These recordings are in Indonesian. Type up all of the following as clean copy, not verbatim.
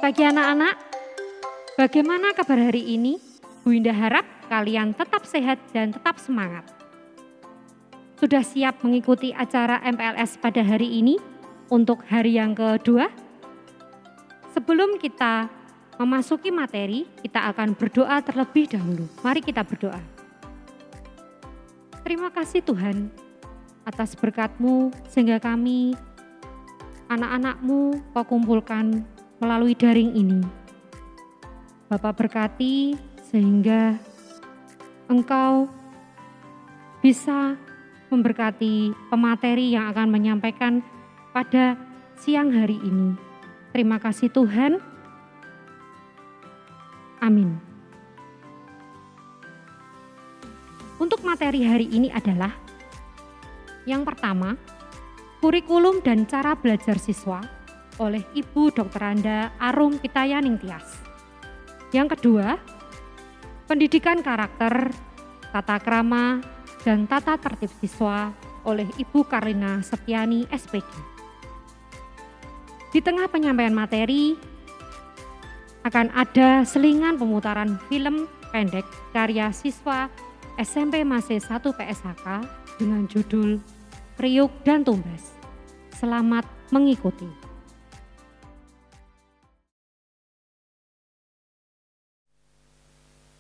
pagi anak-anak, bagaimana kabar hari ini? Bu Indah harap kalian tetap sehat dan tetap semangat. Sudah siap mengikuti acara MPLS pada hari ini untuk hari yang kedua? Sebelum kita memasuki materi, kita akan berdoa terlebih dahulu. Mari kita berdoa. Terima kasih Tuhan atas berkat-Mu sehingga kami, anak-anak-Mu, Kau kumpulkan melalui daring ini. Bapa berkati sehingga Engkau bisa memberkati pemateri yang akan menyampaikan pada siang hari ini. Terima kasih Tuhan. Amin. Untuk materi hari ini adalah yang pertama, kurikulum dan cara belajar siswa oleh Ibu Dr. Anda Arum Pitayaning Tias. Yang kedua, pendidikan karakter, tata krama, dan tata tertib siswa oleh Ibu Karlina Septiani SPD. Di tengah penyampaian materi, akan ada selingan pemutaran film pendek karya siswa SMP Mase 1 PSHK dengan judul Priuk dan Tumbas. Selamat mengikuti.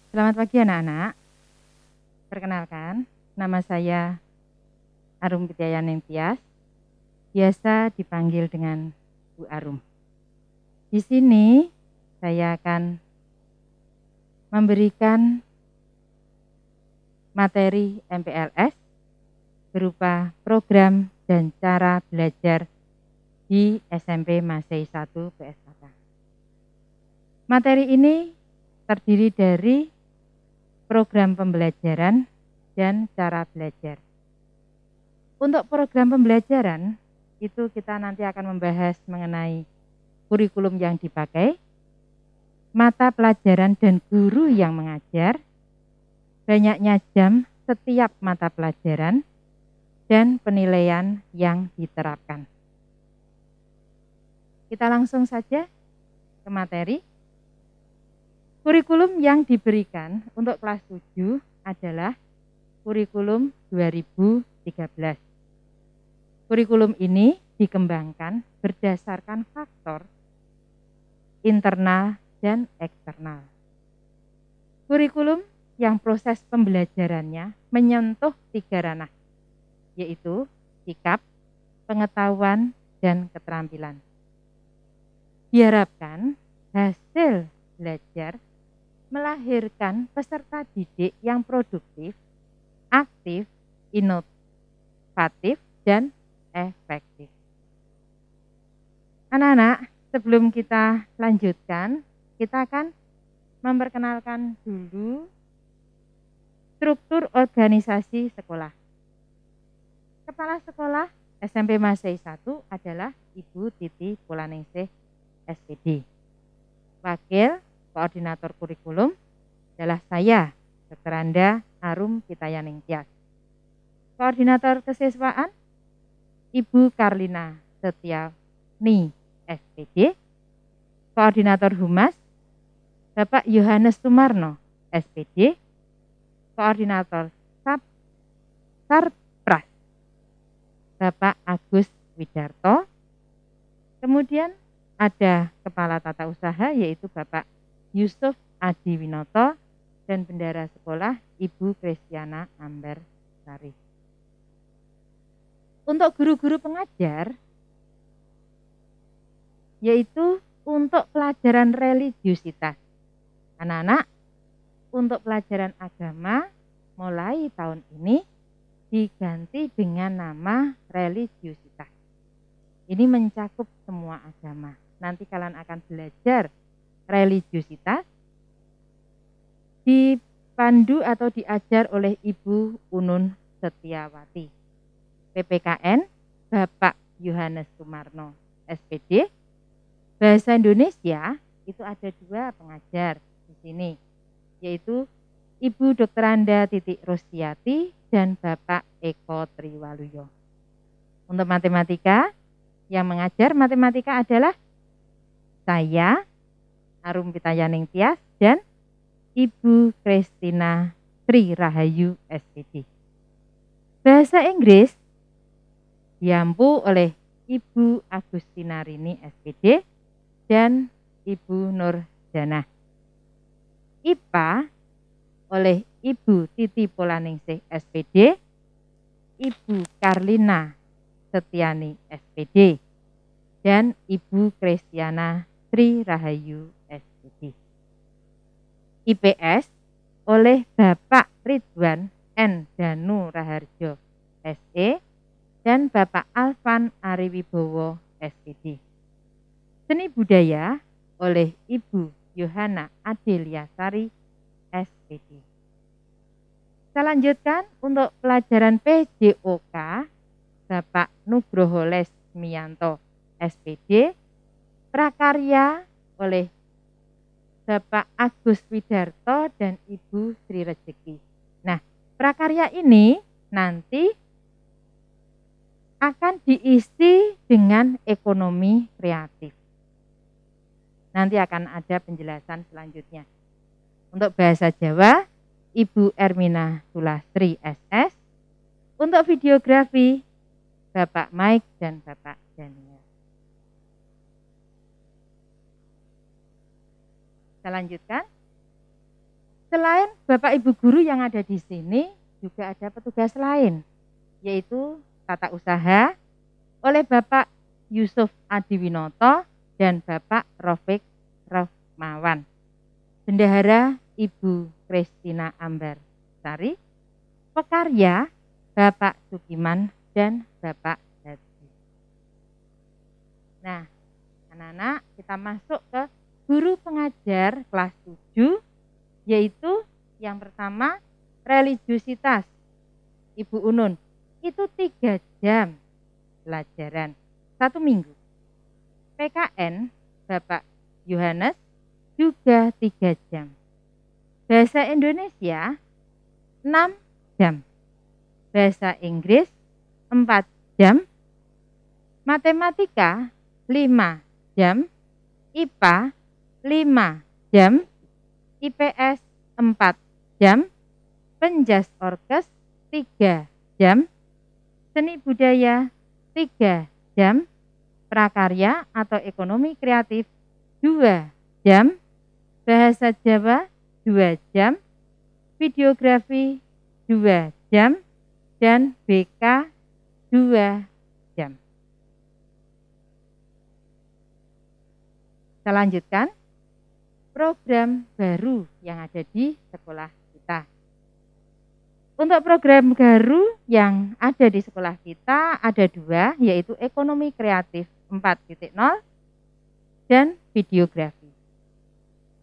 Selamat pagi anak-anak. Perkenalkan, nama saya Arum Pitayaning Tias, biasa dipanggil dengan Bu Arum. Di sini saya akan memberikan materi MPLS berupa program dan cara belajar di SMP Masei 1 PSKK. Materi ini terdiri dari program pembelajaran dan cara belajar. Untuk program pembelajaran itu kita nanti akan membahas mengenai kurikulum yang dipakai, mata pelajaran dan guru yang mengajar, banyaknya jam setiap mata pelajaran, dan penilaian yang diterapkan. Kita langsung saja ke materi. Kurikulum yang diberikan untuk kelas 7 adalah kurikulum 2013. Kurikulum ini dikembangkan berdasarkan faktor internal dan eksternal. Kurikulum yang proses pembelajarannya menyentuh 3 ranah, yaitu sikap, pengetahuan, dan keterampilan. Diharapkan hasil belajar melahirkan peserta didik yang produktif, aktif, inovatif, dan efektif. Anak-anak, sebelum kita lanjutkan, kita akan memperkenalkan dulu struktur organisasi sekolah. Kepala sekolah SMP Masei 1 adalah Ibu Titi Pulaningsih SPD. Wakil koordinator kurikulum adalah saya, Dr. Anda Arum Pitayaning Tias. Koordinator kesiswaan Ibu Karlina Septiani SPD. Koordinator Humas Bapak Yohanes Sumarno SPD. Koordinator Sarpras Bapak Agus Widarto. Kemudian ada Kepala Tata Usaha yaitu Bapak Yusuf Adi Winoto dan Bendara Sekolah Ibu Kristiana Amber Sari. Untuk guru-guru pengajar yaitu untuk pelajaran religiusitas. Anak-anak, untuk pelajaran agama mulai tahun ini diganti dengan nama religiusitas. Ini mencakup semua agama. Nanti kalian akan belajar religiusitas dipandu atau diajar oleh Ibu Unun Setiawati. PPKN Bapak Yohanes Sumarno SPD. Bahasa Indonesia itu ada 2 pengajar di sini, yaitu Ibu Dr. Anda Titik Rostiati dan Bapak Eko Triwaluyo. Untuk matematika, yang mengajar matematika adalah saya, Arum Pitayaning Tias dan Ibu Kristina Tri Rahayu SPD. Bahasa Inggris diampu oleh Ibu Agustina Rini SPD dan Ibu Nurjanah. IPA oleh Ibu Titi Polaningsih SPD, Ibu Karlina Setiani SPD, dan Ibu Kristiana Tri Rahayu SPD. IPS oleh Bapak Ridwan N. Danu Raharjo SE dan Bapak Alvan Ariwibowo SPD. Seni Budaya oleh Ibu Yohana Adeliasari SPD. Saya lanjutkan untuk pelajaran PJOK Bapak Nugroho Lesmianto SPD, prakarya oleh Bapak Agus Widarto dan Ibu Sri Rejeki. Nah, prakarya ini nanti akan diisi dengan ekonomi kreatif. Nanti akan ada penjelasan selanjutnya. Untuk bahasa Jawa, Ibu Ermina Sulastri SS. Untuk videografi, Bapak Mike dan Bapak Daniel. Saya lanjutkan. Selain Bapak Ibu guru yang ada di sini, juga ada petugas lain, yaitu tata usaha oleh Bapak Yusuf Adiwinoto dan Bapak Rofik Rohmawan. Bendahara Ibu Kristina Ambar Sari, pekarya Bapak Sukiman dan Bapak Hadi. Nah, anak-anak, kita masuk ke guru pengajar kelas 7, yaitu yang pertama religiusitas. Ibu Unun, itu 3 jam pelajaran 1 minggu. PKN Bapak Yohanes juga 3 jam. Bahasa Indonesia 6 jam. Bahasa Inggris 4 jam. Matematika 5 jam. IPA 5 jam, IPS 4 jam, penjas orkes 3 jam, seni budaya 3 jam, prakarya atau ekonomi kreatif 2 jam, bahasa Jawa 2 jam, videografi 2 jam, dan BK 2 jam. Kita lanjutkan. Program baru yang ada di sekolah kita. Untuk program baru yang ada di sekolah kita ada 2, yaitu ekonomi kreatif 4.0 dan videografi.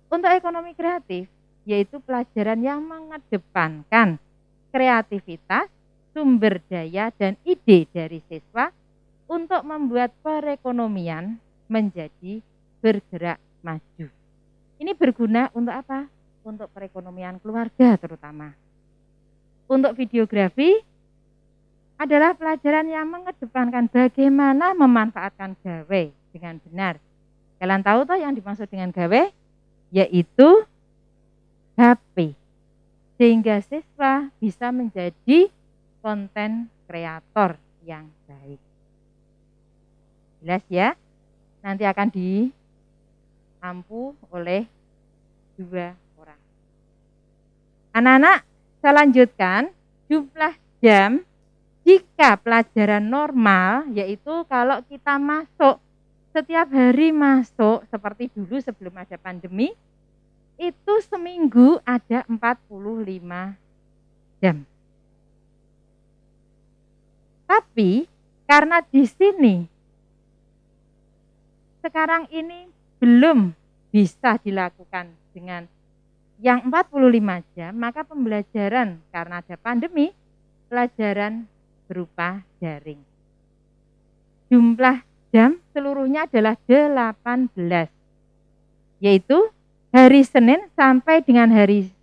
Untuk ekonomi kreatif, yaitu pelajaran yang mengedepankan kreativitas, sumber daya, dan ide dari siswa untuk membuat perekonomian menjadi bergerak maju. Ini berguna untuk apa? Untuk perekonomian keluarga terutama. Untuk videografi adalah pelajaran yang mengedepankan bagaimana memanfaatkan gawe dengan benar. Kalian tahu toh yang dimaksud dengan gawe? Yaitu HP. Sehingga siswa bisa menjadi konten kreator yang baik. Jelas ya? Nanti akan diampu oleh 2 orang. Anak-anak, saya lanjutkan. Jumlah jam jika pelajaran normal, yaitu kalau kita masuk setiap hari masuk seperti dulu sebelum ada pandemi, itu seminggu ada 45 jam. Tapi karena di sini sekarang ini belum bisa dilakukan dengan yang 45 jam, maka pembelajaran karena ada pandemi, pelajaran berupa daring. Jumlah jam seluruhnya adalah 18, yaitu hari Senin sampai dengan hari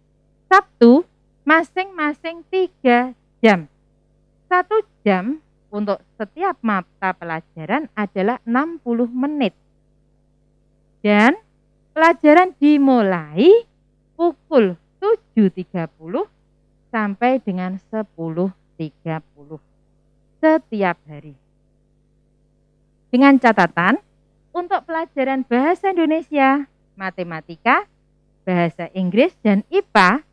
Sabtu masing-masing 3 jam. 1 jam untuk setiap mata pelajaran adalah 60 menit. Dan Pelajaran dimulai pukul 7.30 sampai dengan 10.30 setiap hari. Dengan catatan, untuk pelajaran bahasa Indonesia, matematika, bahasa Inggris, dan IPA,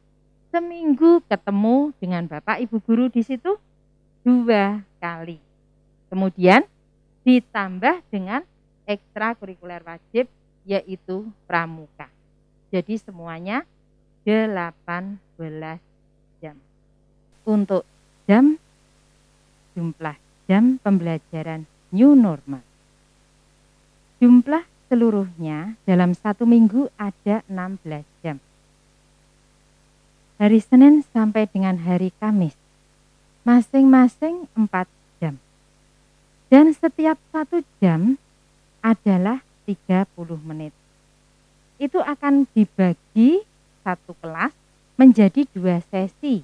seminggu ketemu dengan Bapak Ibu guru di situ 2 kali. Kemudian ditambah dengan ekstrakurikuler wajib yaitu pramuka. Jadi semuanya 18 jam. Untuk jumlah jam pembelajaran new normal. Jumlah seluruhnya dalam 1 minggu ada 16 jam. Hari Senin sampai dengan hari Kamis, masing-masing 4 jam. Dan setiap 1 jam adalah 30 menit. Itu akan dibagi satu kelas menjadi 2 sesi.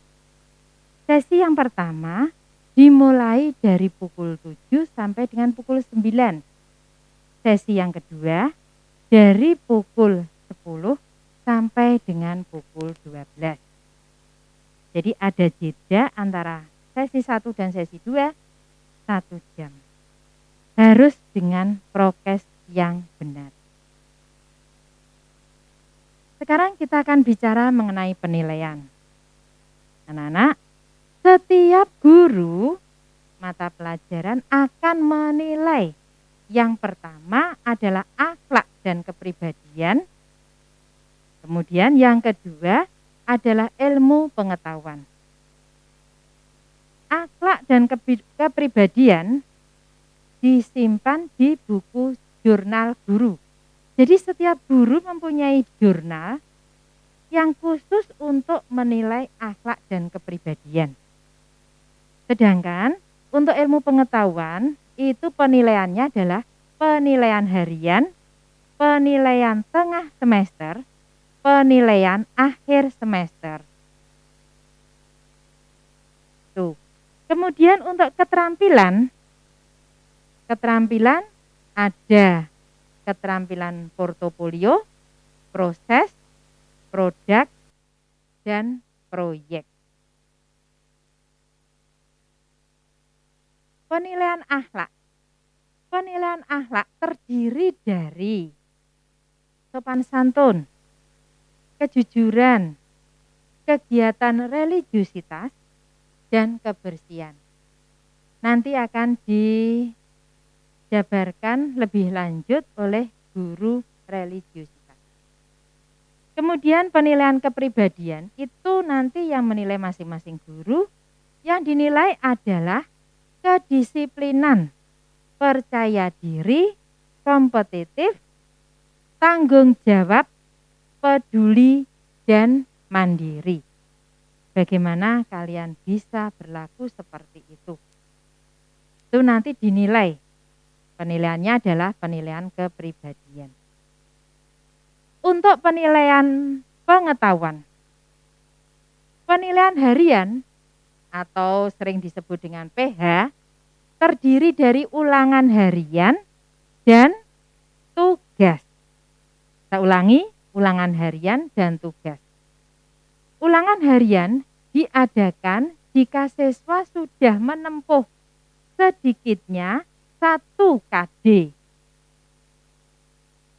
Sesi yang pertama dimulai dari pukul 7 sampai dengan pukul 9. Sesi yang kedua dari pukul 10 sampai dengan pukul 12. Jadi ada jeda antara sesi 1 dan sesi 2 1 jam. Harus dengan prokes yang benar. Sekarang kita akan bicara mengenai penilaian. Anak-anak, setiap guru mata pelajaran akan menilai. Yang pertama adalah akhlak dan kepribadian. Kemudian yang kedua adalah ilmu pengetahuan. Akhlak dan kepribadian disimpan di buku jurnal guru. Jadi setiap guru mempunyai jurnal yang khusus untuk menilai akhlak dan kepribadian. Sedangkan untuk ilmu pengetahuan itu penilaiannya adalah penilaian harian, penilaian tengah semester, penilaian akhir semester. Tuh. Kemudian untuk keterampilan ada keterampilan portofolio, proses, produk, dan proyek. Penilaian akhlak. Penilaian akhlak terdiri dari sopan santun, kejujuran, kegiatan religiusitas, dan kebersihan. Nanti akan dijabarkan lebih lanjut oleh guru religiusitas. Kemudian penilaian kepribadian itu nanti yang menilai masing-masing guru. Yang dinilai adalah kedisiplinan, percaya diri, kompetitif, tanggung jawab, peduli, dan mandiri. Bagaimana kalian bisa berlaku seperti itu? Itu nanti dinilai. Penilaiannya adalah penilaian kepribadian. Untuk penilaian pengetahuan, penilaian harian atau sering disebut dengan PH terdiri dari ulangan harian dan tugas. Saya ulangi, ulangan harian dan tugas. Ulangan harian diadakan jika siswa sudah menempuh sedikitnya 1 KD.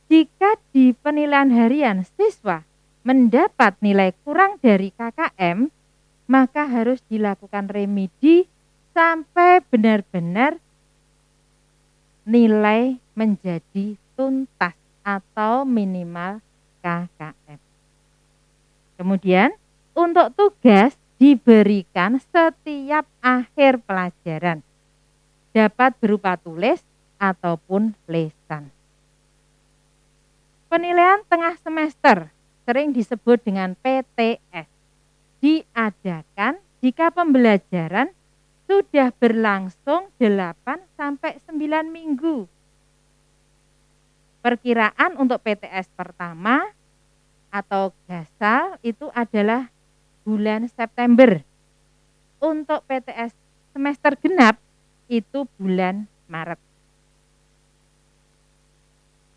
Jika di penilaian harian siswa mendapat nilai kurang dari KKM, maka harus dilakukan remedi sampai benar-benar nilai menjadi tuntas atau minimal KKM. Kemudian untuk tugas diberikan setiap akhir pelajaran. Dapat berupa tulis ataupun lesan. Penilaian tengah semester sering disebut dengan PTS. Diadakan jika pembelajaran sudah berlangsung 8 sampai 9 minggu. Perkiraan untuk PTS pertama atau gasal itu adalah bulan September. Untuk PTS semester genap itu bulan Maret.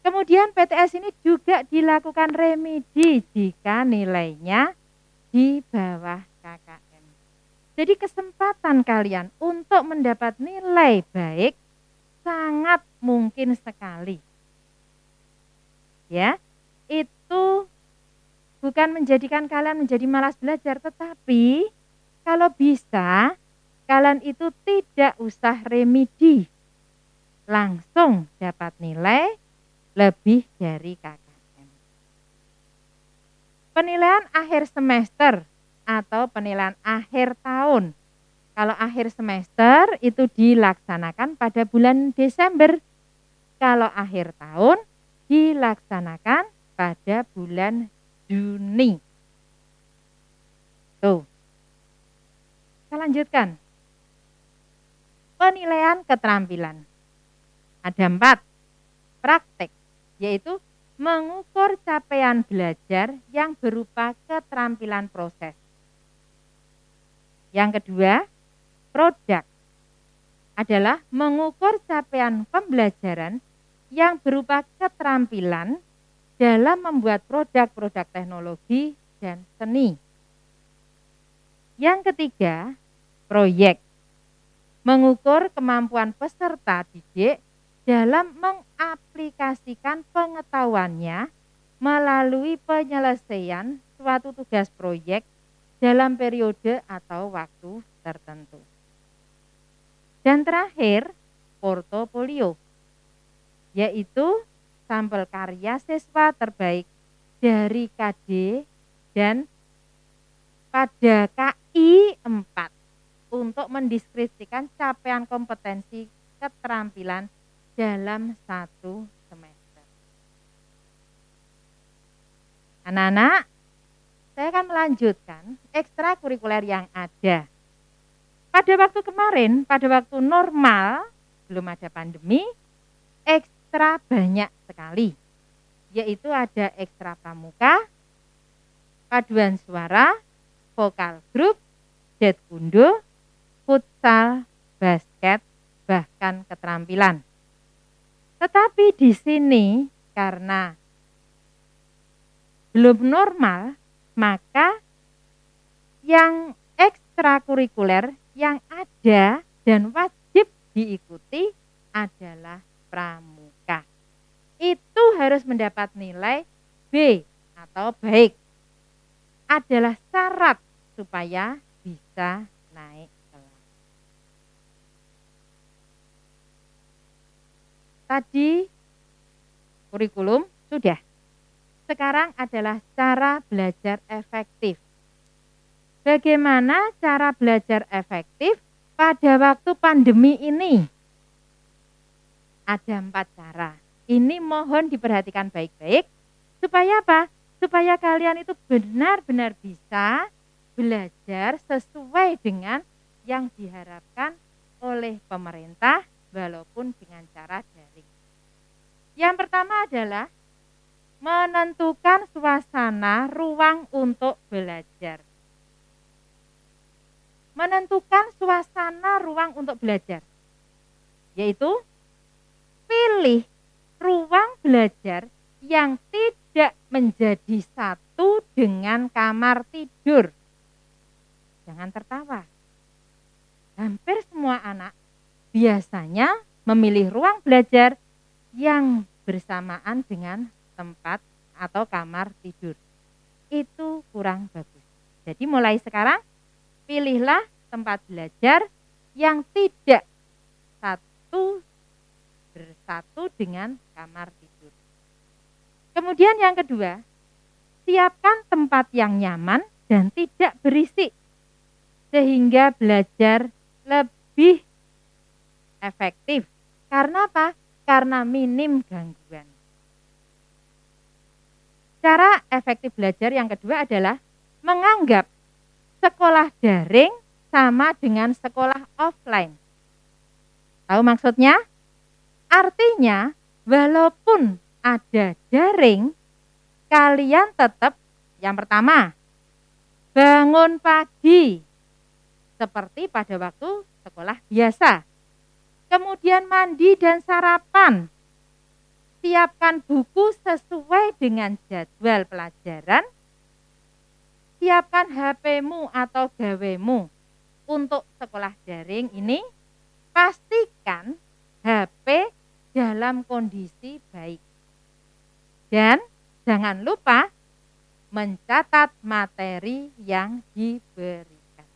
Kemudian PTS ini juga dilakukan remedi jika nilainya di bawah KKM. Jadi kesempatan kalian untuk mendapat nilai baik sangat mungkin sekali. Ya, itu bukan menjadikan kalian menjadi malas belajar, tetapi kalau bisa kalian itu tidak usah remedi, langsung dapat nilai lebih dari KKM. Penilaian akhir semester atau penilaian akhir tahun. Kalau akhir semester itu dilaksanakan pada bulan Desember. Kalau akhir tahun dilaksanakan pada bulan Juni. Tuh. Kita lanjutkan. Penilaian keterampilan. Ada 4. Praktek, yaitu mengukur capaian belajar yang berupa keterampilan proses. Yang kedua, produk adalah mengukur capaian pembelajaran yang berupa keterampilan dalam membuat produk-produk teknologi dan seni. Yang ketiga, proyek, mengukur kemampuan peserta didik dalam mengaplikasikan pengetahuannya melalui penyelesaian suatu tugas proyek dalam periode atau waktu tertentu. Dan terakhir, portofolio, yaitu sampel karya siswa terbaik dari KD dan pada KI 4 untuk mendeskripsikan capaian kompetensi keterampilan dalam 1 semester. Anak-anak, saya akan melanjutkan ekstrakurikuler yang ada. Pada waktu kemarin, pada waktu normal, belum ada pandemi, ekstra banyak sekali. Yaitu ada ekstra pramuka, paduan suara, vokal grup, jetkundo, futsal, basket, bahkan keterampilan. Tetapi di sini karena belum normal, maka yang ekstrakurikuler yang ada dan wajib diikuti adalah pramuka. Itu harus mendapat nilai B atau baik. Adalah syarat supaya bisa naik kelas. Tadi kurikulum sudah. Sekarang adalah cara belajar efektif. Bagaimana cara belajar efektif pada waktu pandemi ini? Ada 4 cara. Ini mohon diperhatikan baik-baik. Supaya apa? Supaya kalian itu benar-benar bisa belajar sesuai dengan yang diharapkan oleh pemerintah walaupun dengan cara daring. Yang pertama adalah menentukan suasana ruang untuk belajar. Menentukan suasana ruang untuk belajar, yaitu pilih ruang belajar yang tidak menjadi satu dengan kamar tidur. Jangan tertawa. Hampir semua anak biasanya memilih ruang belajar yang bersamaan dengan tempat atau kamar tidur. Itu kurang bagus. Jadi mulai sekarang pilihlah tempat belajar yang tidak bersatu dengan kamar tidur. Kemudian yang kedua, siapkan tempat yang nyaman dan tidak berisik sehingga belajar lebih efektif. Karena apa? Karena minim gangguan. Cara efektif belajar yang kedua adalah menganggap sekolah daring sama dengan sekolah offline. Tahu maksudnya? Artinya, walaupun ada daring, kalian tetap yang pertama, bangun pagi seperti pada waktu sekolah biasa. Kemudian mandi dan sarapan siapkan buku sesuai dengan jadwal pelajaran, siapkan HP-mu atau gawemu untuk sekolah daring ini, pastikan HP dalam kondisi baik. Dan jangan lupa mencatat materi yang diberikan.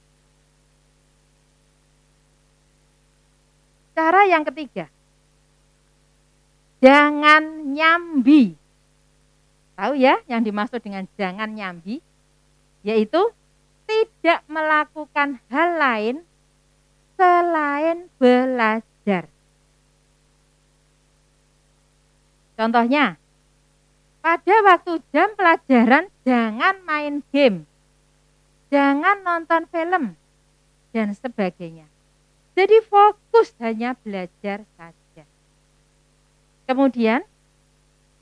Cara yang ketiga, jangan nyambi. Tahu ya yang dimaksud dengan jangan nyambi? Yaitu tidak melakukan hal lain selain belajar. Contohnya, pada waktu jam pelajaran jangan main game, jangan nonton film, dan sebagainya. Jadi fokus hanya belajar saja. Kemudian,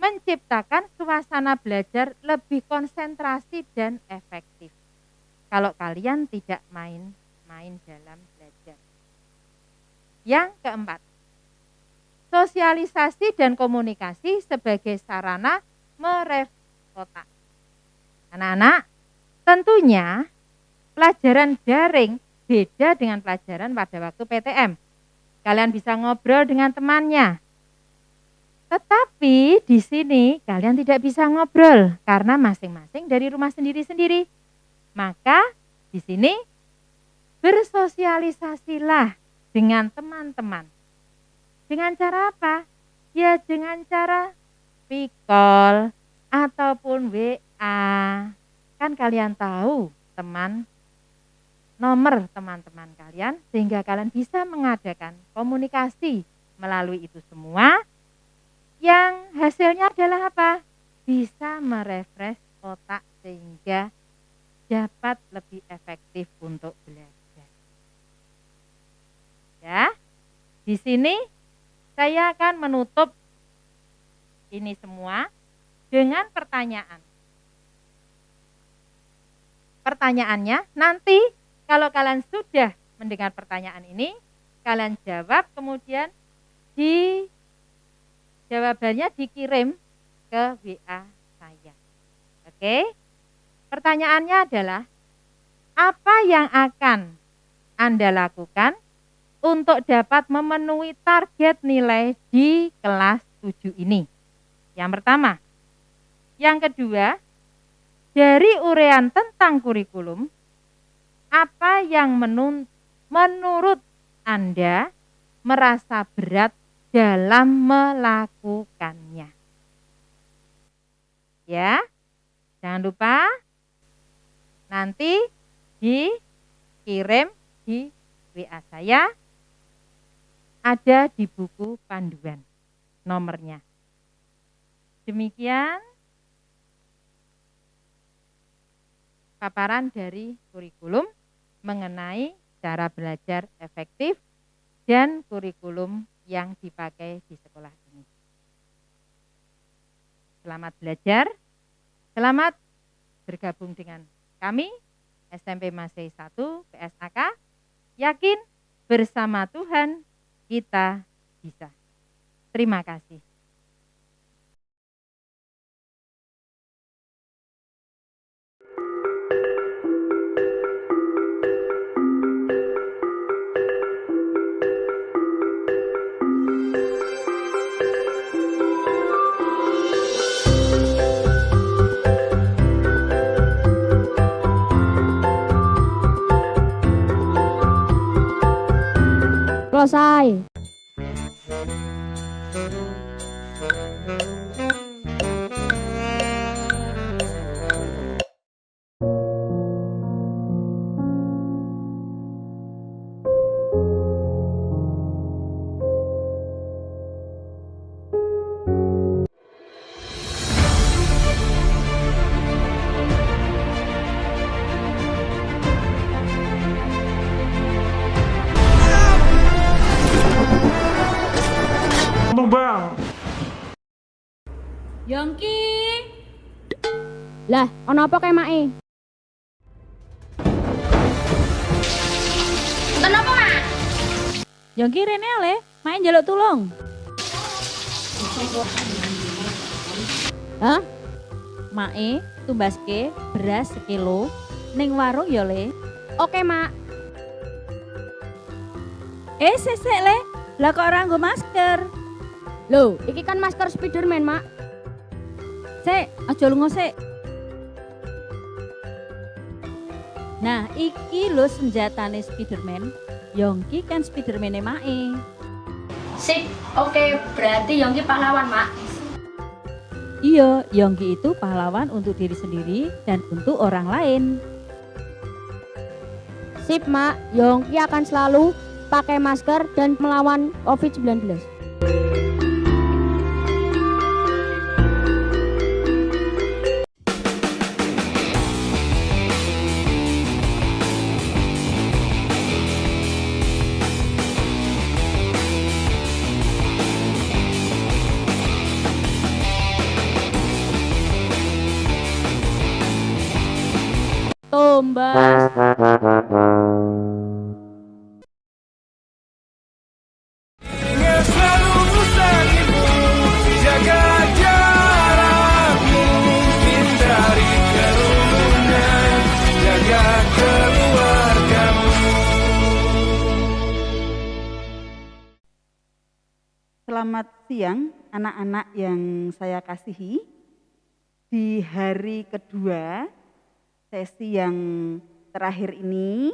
menciptakan suasana belajar lebih konsentrasi dan efektif. Kalau kalian tidak main-main dalam belajar. Yang keempat, sosialisasi dan komunikasi sebagai sarana merefresh otak. Anak-anak, tentunya pelajaran daring beda dengan pelajaran pada waktu PTM. Kalian bisa ngobrol dengan temannya. Tetapi di sini kalian tidak bisa ngobrol karena masing-masing dari rumah sendiri-sendiri. Maka di sini bersosialisasilah dengan teman-teman. Dengan cara apa? Ya dengan cara video call ataupun WA. Kan kalian tahu nomor teman-teman kalian sehingga kalian bisa mengadakan komunikasi melalui itu semua. Yang hasilnya adalah apa? Bisa merefresh otak sehingga dapat lebih efektif untuk belajar. Ya, di sini saya akan menutup ini semua dengan pertanyaan. Pertanyaannya nanti kalau kalian sudah mendengar pertanyaan ini, kalian jawab kemudian jawabannya dikirim ke WA saya. Oke? Pertanyaannya adalah, apa yang akan Anda lakukan untuk dapat memenuhi target nilai di kelas 7 ini? Yang pertama. Yang kedua, dari uraian tentang kurikulum, apa yang menurut Anda merasa berat dalam melakukannya? Ya, jangan lupa nanti dikirim di WA saya, ada di buku panduan nomornya. Demikian paparan dari kurikulum mengenai cara belajar efektif dan kurikulum yang dipakai di sekolah ini. Selamat belajar, selamat bergabung dengan kami SMP Masih 1 PSAK. Yakin bersama Tuhan kita bisa. Terima kasih. Selesai. Bang. Yongki. Lah, ono apa kayak mae? Kenapa, Mak? Yongki rene ale, mae njaluk tulung. Hah? Mae tumbaske beras sekilo ning warung ya Le. Oke, Mak. Sesek Le, lah kok ora nggo masker? Loh, iki kan masker Spiderman, Mak. Sik, aja lunga sik. Nah, iki lho senjatane Spiderman. Yongki kan Spidermane Mae. Sip, oke, berarti Yongki pahlawan, Mak. Iya, Yongki itu pahlawan untuk diri sendiri dan untuk orang lain. Sip, Mak. Yongki akan selalu pakai masker dan melawan COVID-19. Tombas. Ingat selalu pesan ibu, jaga jarakmu, hindari kerumunan, jaga keluargamu. Selamat siang anak-anak yang saya kasihi. Di hari kedua sesi yang terakhir ini,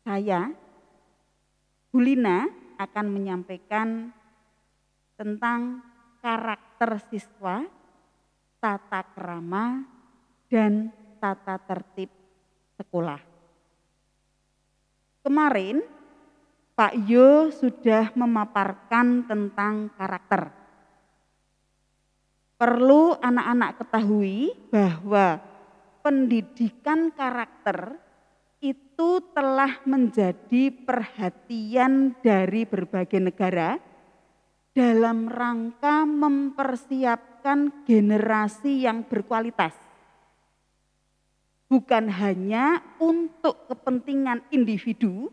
saya, Bulina, akan menyampaikan tentang karakter siswa, tata krama, dan tata tertib sekolah. Kemarin, Pak Yo sudah memaparkan tentang karakter. Perlu anak-anak ketahui bahwa pendidikan karakter itu telah menjadi perhatian dari berbagai negara dalam rangka mempersiapkan generasi yang berkualitas. Bukan hanya untuk kepentingan individu,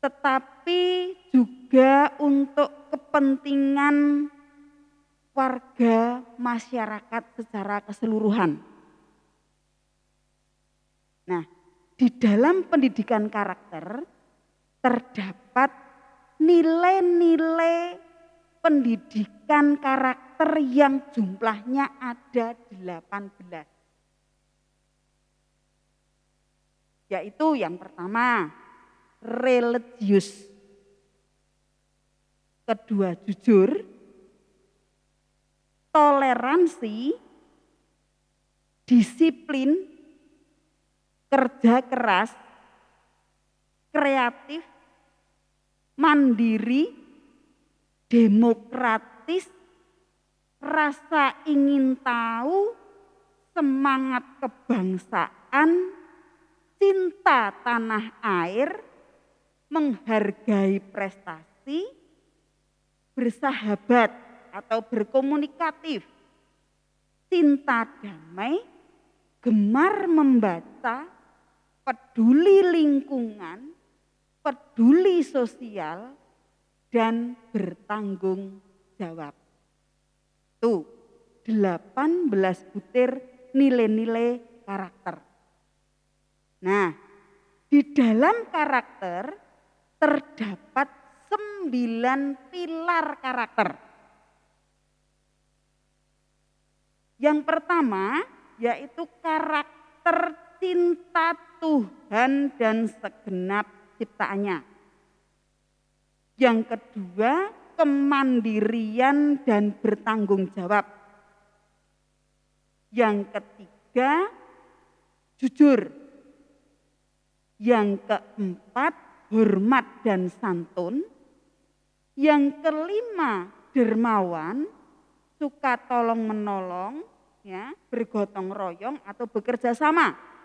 tetapi juga untuk kepentingan warga masyarakat secara keseluruhan. Nah, di dalam pendidikan karakter terdapat nilai-nilai pendidikan karakter yang jumlahnya ada 18. Yaitu yang pertama, religius. Kedua, jujur. Toleransi, disiplin, kerja keras, kreatif, mandiri, demokratis, rasa ingin tahu, semangat kebangsaan, cinta tanah air, menghargai prestasi, bersahabat atau berkomunikatif, cinta damai, gemar membaca, peduli lingkungan, peduli sosial, dan bertanggung jawab. Tuh, 18 butir nilai-nilai karakter. Nah, di dalam karakter terdapat 9 pilar karakter. Yang pertama yaitu karakter cinta Tuhan dan segenap ciptaannya. Yang kedua, kemandirian dan bertanggung jawab. Yang ketiga, jujur. Yang keempat, hormat dan santun. Yang kelima, dermawan, suka tolong menolong, ya, bergotong royong atau bekerja sama.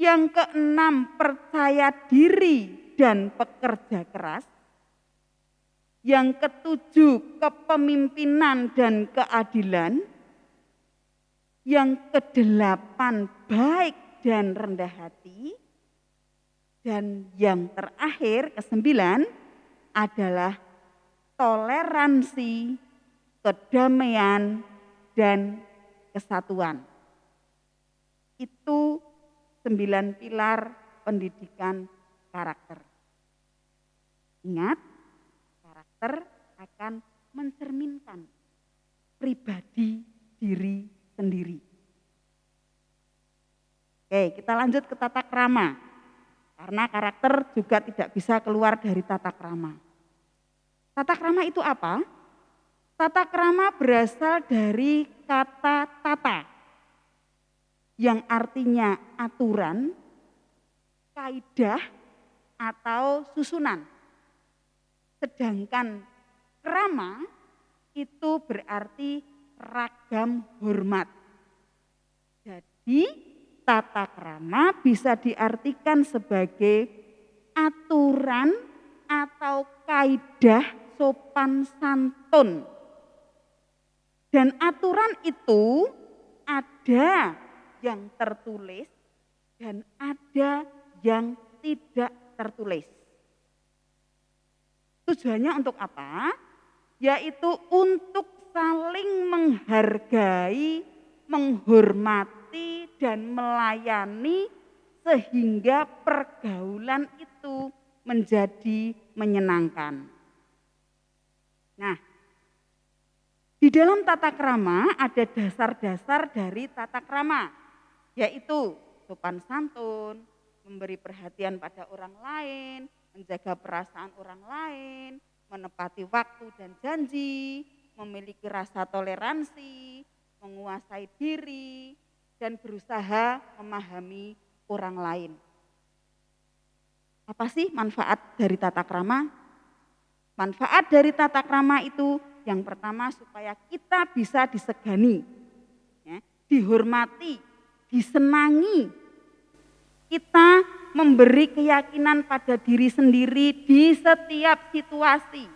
Yang keenam, percaya diri dan pekerja keras. Yang ketujuh, kepemimpinan dan keadilan. Yang kedelapan, baik dan rendah hati. Dan yang terakhir, kesembilan, adalah toleransi, kedamaian, dan kesatuan. Itu 9 pilar pendidikan karakter. Ingat, karakter akan mencerminkan pribadi diri sendiri. Oke, kita lanjut ke tata krama. Karena karakter juga tidak bisa keluar dari tata krama. Tata krama itu apa? Tata krama berasal dari kata tata, yang artinya aturan, kaidah, atau susunan. Sedangkan krama itu berarti ragam hormat. Jadi tata krama bisa diartikan sebagai aturan atau kaidah sopan santun. Dan aturan itu ada yang tertulis dan ada yang tidak tertulis. Tujuannya untuk apa? Yaitu untuk saling menghargai, menghormati, dan melayani sehingga pergaulan itu menjadi menyenangkan. Nah, di dalam tata krama ada dasar-dasar dari tata krama, yaitu sopan santun, memberi perhatian pada orang lain, menjaga perasaan orang lain, menepati waktu dan janji, memiliki rasa toleransi, menguasai diri, dan berusaha memahami orang lain. Apa sih manfaat dari tata krama? Manfaat dari tata krama itu yang pertama supaya kita bisa disegani, ya, dihormati, disenangi. Kita memberi keyakinan pada diri sendiri di setiap situasi.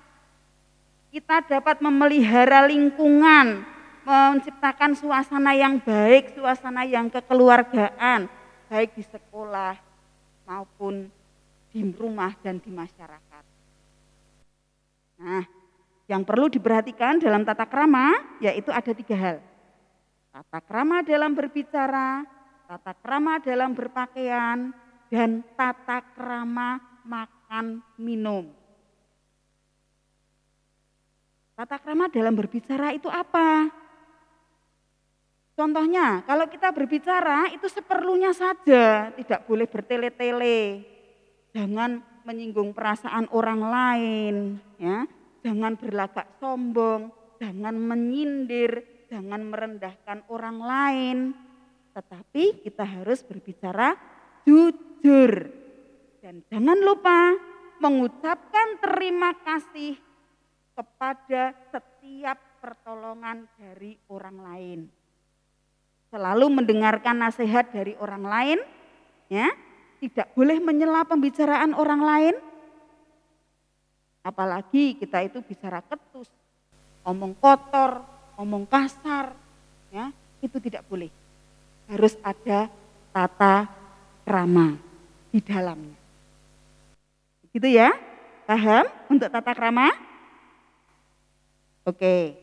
Kita dapat memelihara lingkungan, menciptakan suasana yang baik, suasana yang kekeluargaan, baik di sekolah maupun di rumah dan di masyarakat. Nah, yang perlu diperhatikan dalam tata krama yaitu ada 3 hal. Tata krama dalam berbicara, tata krama dalam berpakaian, dan tata krama makan minum. Tata krama dalam berbicara itu apa? Contohnya, kalau kita berbicara itu seperlunya saja, tidak boleh bertele-tele. Jangan menyinggung perasaan orang lain, ya. Jangan berlagak sombong, jangan menyindir, jangan merendahkan orang lain. Tetapi kita harus berbicara jujur. Dan jangan lupa mengucapkan terima kasih kepada setiap pertolongan dari orang lain. Selalu mendengarkan nasihat dari orang lain, ya. Tidak boleh menyela pembicaraan orang lain. Apalagi kita itu bicara ketus, omong kotor, omong kasar, ya, itu tidak boleh. Harus ada tata krama di dalamnya. Gitu ya, paham untuk tata krama? Oke.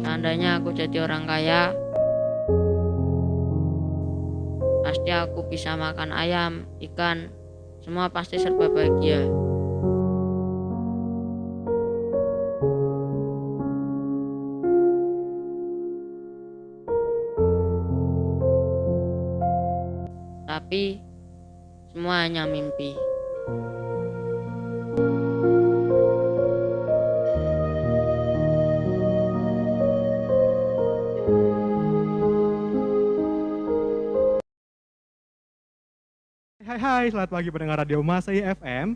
Seandainya aku jadi orang kaya, pasti aku bisa makan ayam, ikan, semua pasti serba bahagia. Tapi semua hanya mimpi. Hai, selamat pagi pendengar Radio Masai FM.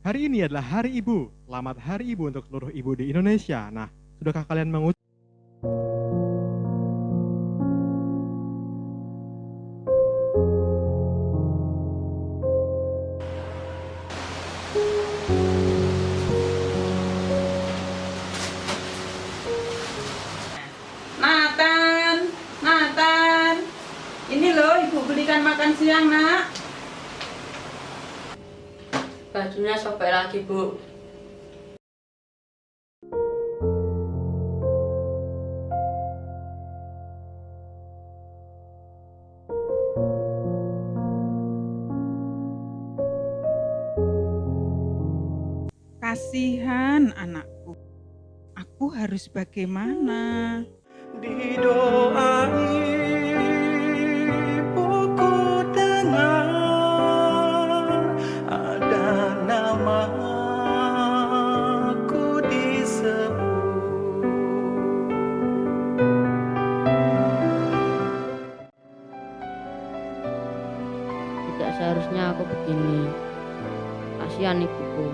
Hari ini adalah Hari Ibu. Selamat Hari Ibu untuk seluruh ibu di Indonesia. Nah, sudahkah kalian mengucapkan Nathan, ini loh ibu belikan makan siang nak. Bajunya sobek lagi, Bu. Kasihan anakku, aku harus bagaimana? Di doa ibuku dengar ada namaku disebut. Tidak seharusnya aku begini. Kasihan ibuku.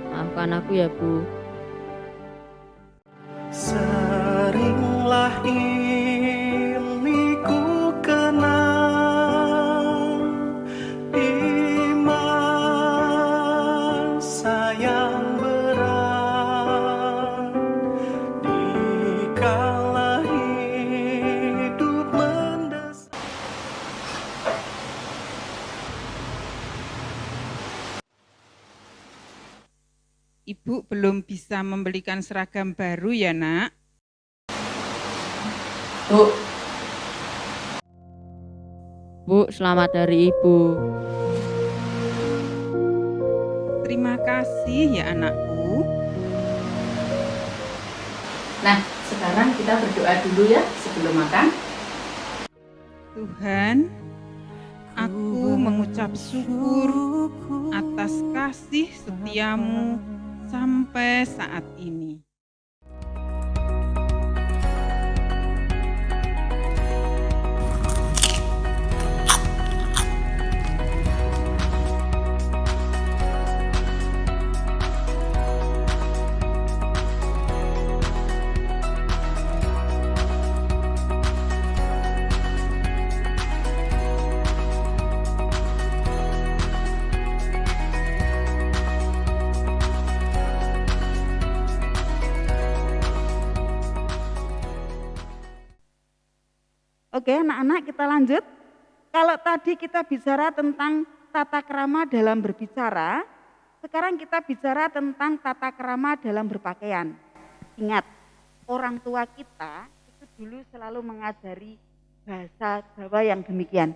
Maafkan aku ya, Bu. Seringlah ini ku kenang di masa yang berat, dikala hidup mendesak. Ibu belum bisa membelikan seragam baru ya nak? Bu. Bu, selamat Hari Ibu. Terima kasih ya anakku. Nah, sekarang kita berdoa dulu ya sebelum makan. Tuhan, aku mengucap syukur atas kasih setiamu sampai saat ini. Oke anak-anak kita lanjut. Kalau tadi kita bicara tentang tata krama dalam berbicara, sekarang kita bicara tentang tata krama dalam berpakaian. Ingat, orang tua kita itu dulu selalu mengajari bahasa Jawa yang demikian.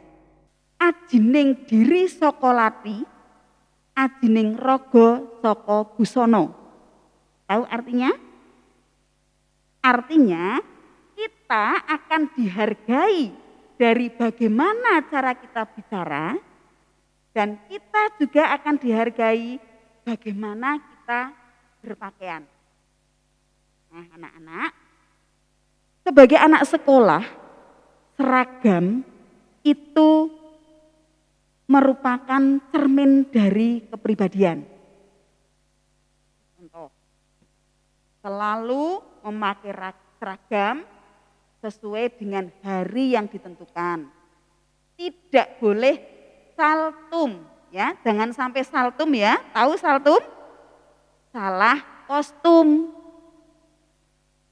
Ajining diri saka lati, ajining raga saka busana. Tahu artinya? Artinya kita akan dihargai dari bagaimana cara kita bicara, dan kita juga akan dihargai bagaimana kita berpakaian. Nah anak-anak, sebagai anak sekolah, seragam itu merupakan cermin dari kepribadian. Contoh, selalu memakai seragam sesuai dengan hari yang ditentukan. Tidak boleh saltum, ya, jangan sampai saltum ya. Tahu saltum? Salah kostum.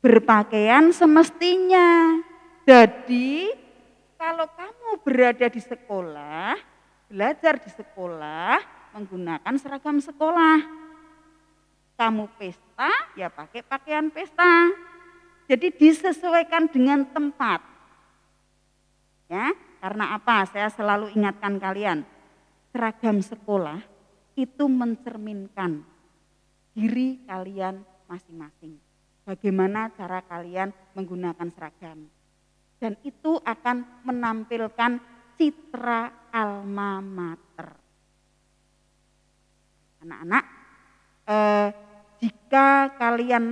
Berpakaian semestinya. Jadi kalau kamu berada di sekolah, belajar di sekolah, menggunakan seragam sekolah. Kamu pesta, ya pakai pakaian pesta. Jadi disesuaikan dengan tempat. Ya, karena apa? Saya selalu ingatkan kalian, seragam sekolah itu mencerminkan diri kalian masing-masing. Bagaimana cara kalian menggunakan seragam. Dan itu akan menampilkan citra alma mater. Anak-anak, jika kalian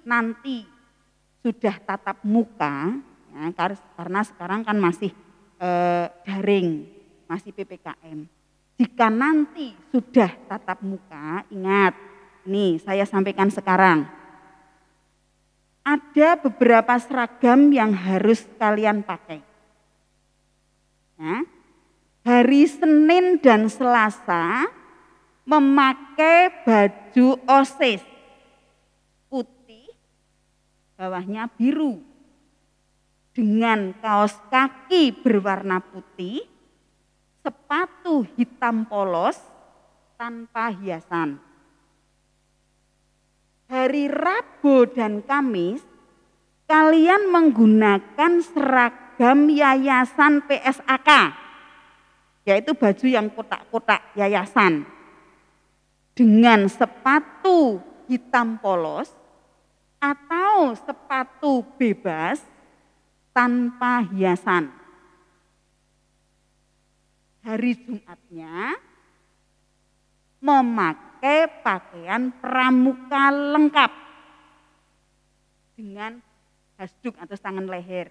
nanti sudah tatap muka, ya, karena sekarang kan masih daring, masih PPKM. Jika nanti sudah tatap muka, ingat, ini saya sampaikan sekarang. Ada beberapa seragam yang harus kalian pakai. Ya, hari Senin dan Selasa memakai baju OSIS putih, bawahnya biru, dengan kaos kaki berwarna putih, sepatu hitam polos tanpa hiasan. Hari Rabu dan Kamis kalian menggunakan seragam yayasan PSAK, yaitu baju yang kotak-kotak yayasan, dengan sepatu hitam polos atau sepatu bebas tanpa hiasan. Hari Jumatnya memakai pakaian pramuka lengkap dengan hasduk atau tangan leher,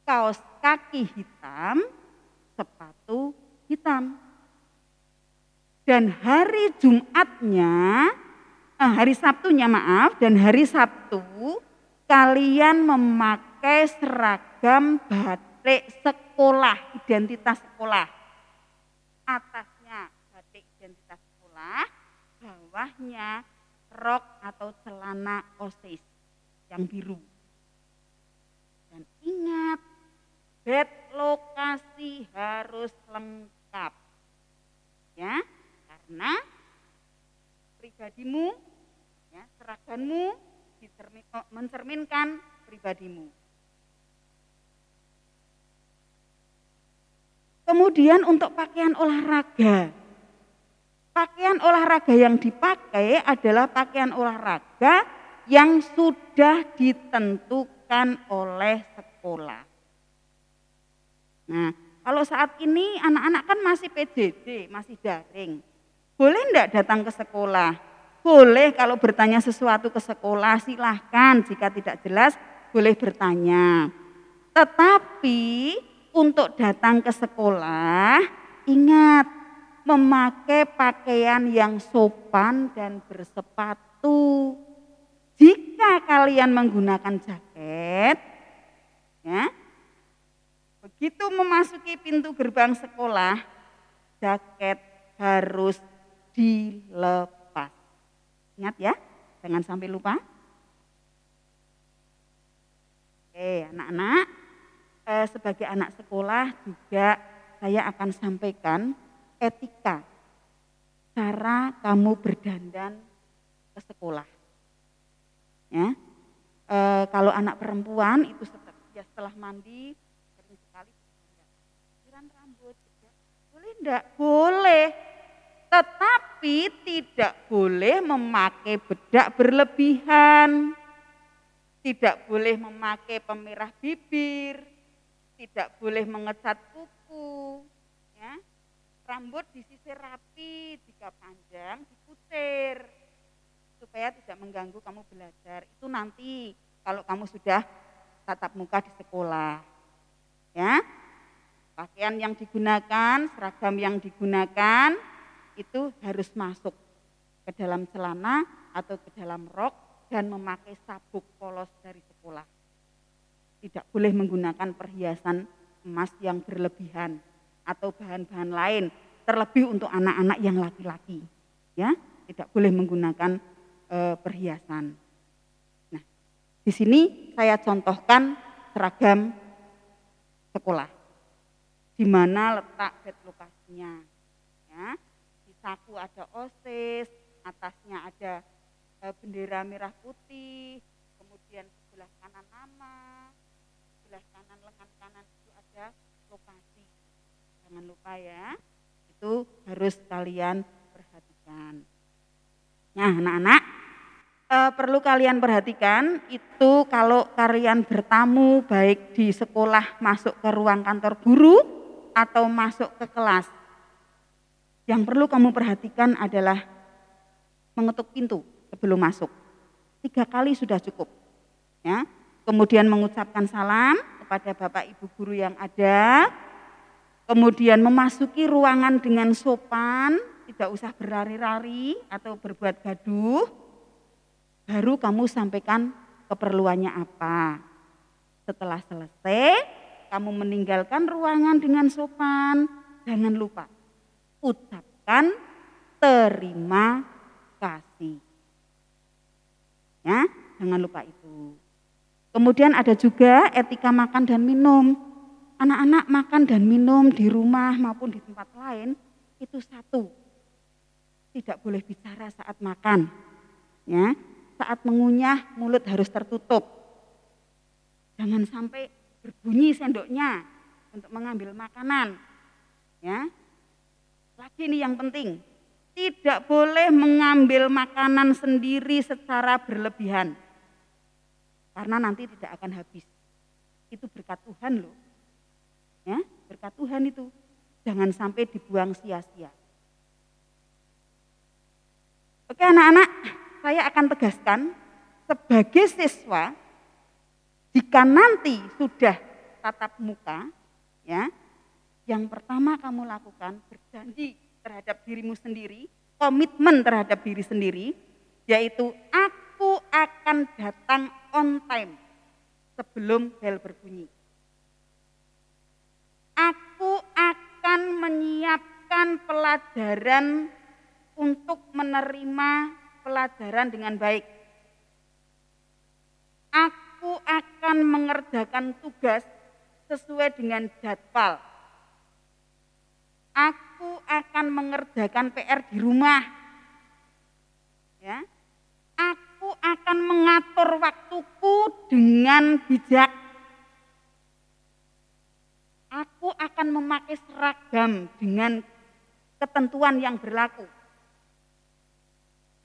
kaos kaki hitam, sepatu hitam. Dan hari Jumatnya, hari Sabtunya maaf, dan hari Sabtu kalian memakai seragam batik sekolah, identitas sekolah. Atasnya batik identitas sekolah, bawahnya rok atau celana OSIS yang biru. Dan ingat, bed lokasi harus lengkap. Ya, karena pribadimu, ya, seragammu mencerminkan pribadimu. Kemudian untuk pakaian olahraga. Pakaian olahraga yang dipakai adalah pakaian olahraga yang sudah ditentukan oleh sekolah. Nah, kalau saat ini anak-anak kan masih PJJ, masih daring. Boleh enggak datang ke sekolah? Boleh, kalau bertanya sesuatu ke sekolah silahkan, jika tidak jelas boleh bertanya. Tetapi untuk datang ke sekolah, ingat memakai pakaian yang sopan dan bersepatu. Jika kalian menggunakan jaket, ya, begitu memasuki pintu gerbang sekolah, jaket harus dilepas. Ingat ya, jangan sampai lupa. Oke, anak-anak, sebagai anak sekolah juga saya akan sampaikan etika cara kamu berdandan ke sekolah. Ya, kalau anak perempuan itu setelah mandi sering sekali siram rambut, ya. Boleh enggak? Boleh, tetapi tidak boleh memakai bedak berlebihan, tidak boleh memakai pemerah bibir, tidak boleh mengecat kuku, ya. Rambut disisir rapi, jika panjang diputer supaya tidak mengganggu kamu belajar. Itu nanti kalau kamu sudah tatap muka di sekolah. Ya. Pakaian yang digunakan, seragam yang digunakan itu harus masuk ke dalam celana atau ke dalam rok dan memakai sabuk polos dari sekolah. Tidak boleh menggunakan perhiasan emas yang berlebihan atau bahan-bahan lain, terlebih untuk anak-anak yang laki-laki. Ya, tidak boleh menggunakan perhiasan. Nah, di sini saya contohkan seragam sekolah, di mana letak bed lokasinya. Ya, di saku ada OSIS, atasnya ada bendera merah putih, kemudian sebelah kanan nama, sebelah kanan lengan kanan itu ada lokasi. Jangan lupa ya, itu harus kalian perhatikan. Nah anak-anak, perlu kalian perhatikan itu kalau kalian bertamu baik di sekolah masuk ke ruang kantor guru atau masuk ke kelas. Yang perlu kamu perhatikan adalah mengetuk pintu sebelum masuk. 3 kali sudah cukup. Ya. Kemudian mengucapkan salam kepada Bapak Ibu guru yang ada. Kemudian memasuki ruangan dengan sopan, tidak usah berlari-lari atau berbuat gaduh. Baru kamu sampaikan keperluannya apa. Setelah selesai, kamu meninggalkan ruangan dengan sopan. Jangan lupa, ucapkan terima kasih. Ya, jangan lupa itu. Kemudian ada juga etika makan dan minum. Anak-anak makan dan minum di rumah maupun di tempat lain itu satu. Tidak boleh bicara saat makan. Ya, saat mengunyah mulut harus tertutup. Jangan sampai berbunyi sendoknya untuk mengambil makanan. Ya. Lagi ini yang penting, tidak boleh mengambil makanan sendiri secara berlebihan. Karena nanti tidak akan habis. Itu berkat Tuhan loh. Ya, berkat Tuhan itu. Jangan sampai dibuang sia-sia. Oke anak-anak, saya akan tegaskan sebagai siswa, jika nanti sudah tatap muka, ya, yang pertama kamu lakukan berjanji terhadap dirimu sendiri, komitmen terhadap diri sendiri, yaitu aku akan datang on time sebelum bel berbunyi. Aku akan menyiapkan pelajaran untuk menerima pelajaran dengan baik. Aku akan mengerjakan tugas sesuai dengan jadwal. Aku akan mengerjakan PR di rumah. Ya. Aku akan mengatur waktuku dengan bijak. Aku akan memakai seragam dengan ketentuan yang berlaku.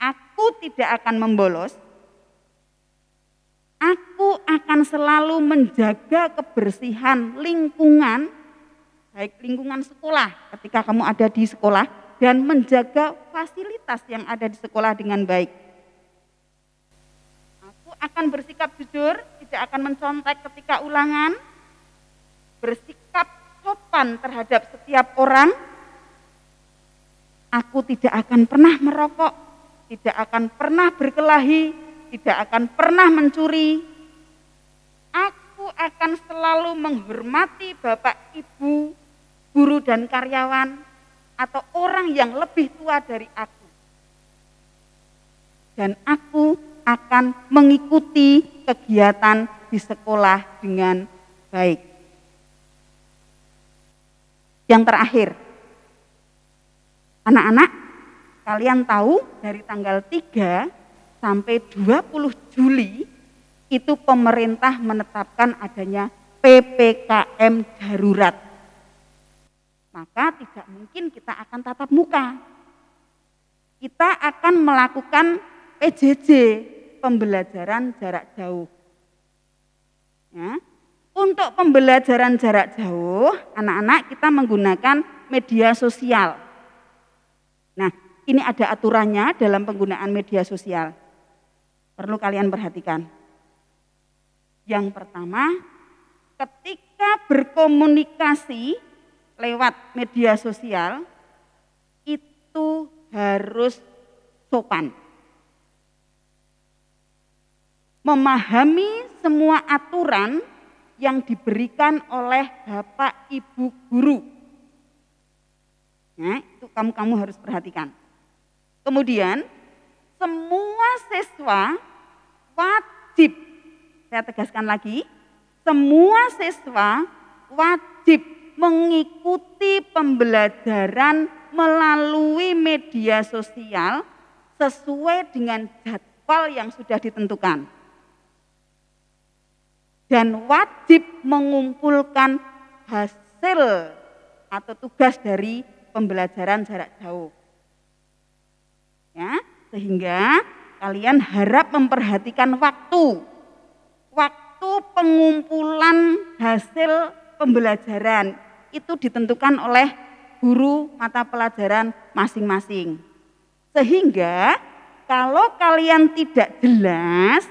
Aku tidak akan membolos. Aku akan selalu menjaga kebersihan lingkungan, baik lingkungan sekolah ketika kamu ada di sekolah, dan menjaga fasilitas yang ada di sekolah dengan baik. Aku akan bersikap jujur, tidak akan mencontek ketika ulangan, bersikap sopan terhadap setiap orang. Aku tidak akan pernah merokok, tidak akan pernah berkelahi, tidak akan pernah mencuri. Aku akan selalu menghormati Bapak, Ibu, guru dan karyawan, atau orang yang lebih tua dari aku. Dan aku akan mengikuti kegiatan di sekolah dengan baik. Yang terakhir, anak-anak, kalian tahu dari tanggal 3 sampai 20 Juli itu pemerintah menetapkan adanya PPKM darurat. Maka tidak mungkin kita akan tatap muka. Kita akan melakukan PJJ, pembelajaran jarak jauh. Ya. Untuk pembelajaran jarak jauh, anak-anak kita menggunakan media sosial. Nah, ini ada aturannya dalam penggunaan media sosial. Perlu kalian perhatikan. Yang pertama, ketika berkomunikasi lewat media sosial, itu harus sopan. Memahami semua aturan yang diberikan oleh Bapak Ibu guru. Nah, itu kamu harus perhatikan. Kemudian, semua siswa wajib, saya tegaskan lagi, semua siswa wajib mengikuti pembelajaran melalui media sosial sesuai dengan jadwal yang sudah ditentukan. Dan wajib mengumpulkan hasil atau tugas dari pembelajaran jarak jauh. Ya, sehingga kalian harap memperhatikan waktu pengumpulan hasil pembelajaran itu ditentukan oleh guru mata pelajaran masing-masing. Sehingga kalau kalian tidak jelas,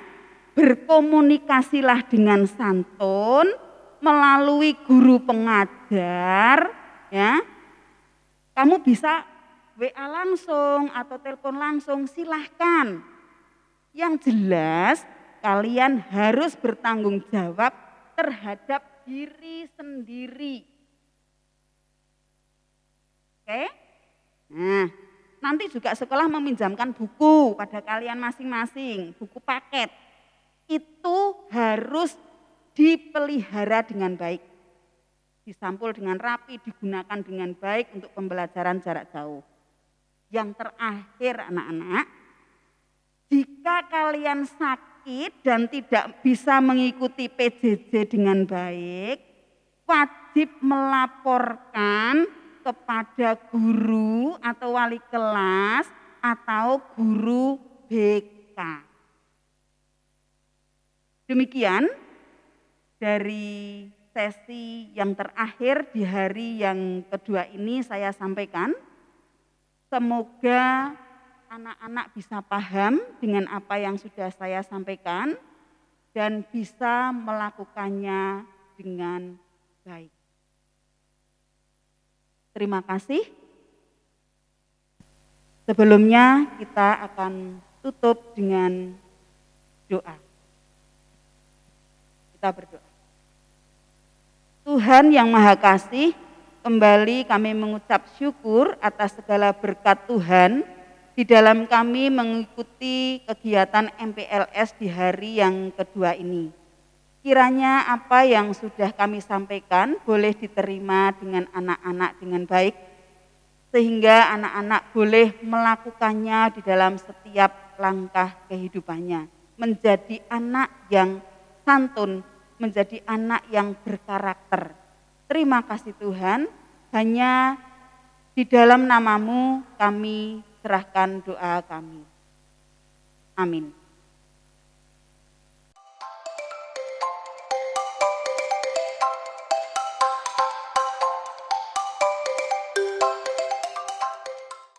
berkomunikasilah dengan santun melalui guru pengajar, ya. Kamu bisa WA langsung atau telepon langsung, silahkan. Yang jelas kalian harus bertanggung jawab terhadap diri sendiri. Oke? Nah, nanti juga sekolah meminjamkan buku pada kalian masing-masing, buku paket. Itu harus dipelihara dengan baik. Disampul dengan rapi, digunakan dengan baik untuk pembelajaran jarak jauh. Yang terakhir anak-anak, jika kalian sakit dan tidak bisa mengikuti PJJ dengan baik, wajib melaporkan kepada guru atau wali kelas atau guru BK. Demikian dari sesi yang terakhir di hari yang kedua ini saya sampaikan. Semoga anak-anak bisa paham dengan apa yang sudah saya sampaikan dan bisa melakukannya dengan baik. Terima kasih. Sebelumnya kita akan tutup dengan doa. Kita berdoa. Tuhan yang Maha Kasih, kembali kami mengucap syukur atas segala berkat Tuhan di dalam kami mengikuti kegiatan MPLS di hari yang kedua ini. Kiranya apa yang sudah kami sampaikan boleh diterima dengan anak-anak dengan baik, sehingga anak-anak boleh melakukannya di dalam setiap langkah kehidupannya. Menjadi anak yang santun, menjadi anak yang berkarakter. Terima kasih Tuhan, hanya di dalam nama-Mu kami serahkan doa kami. Amin.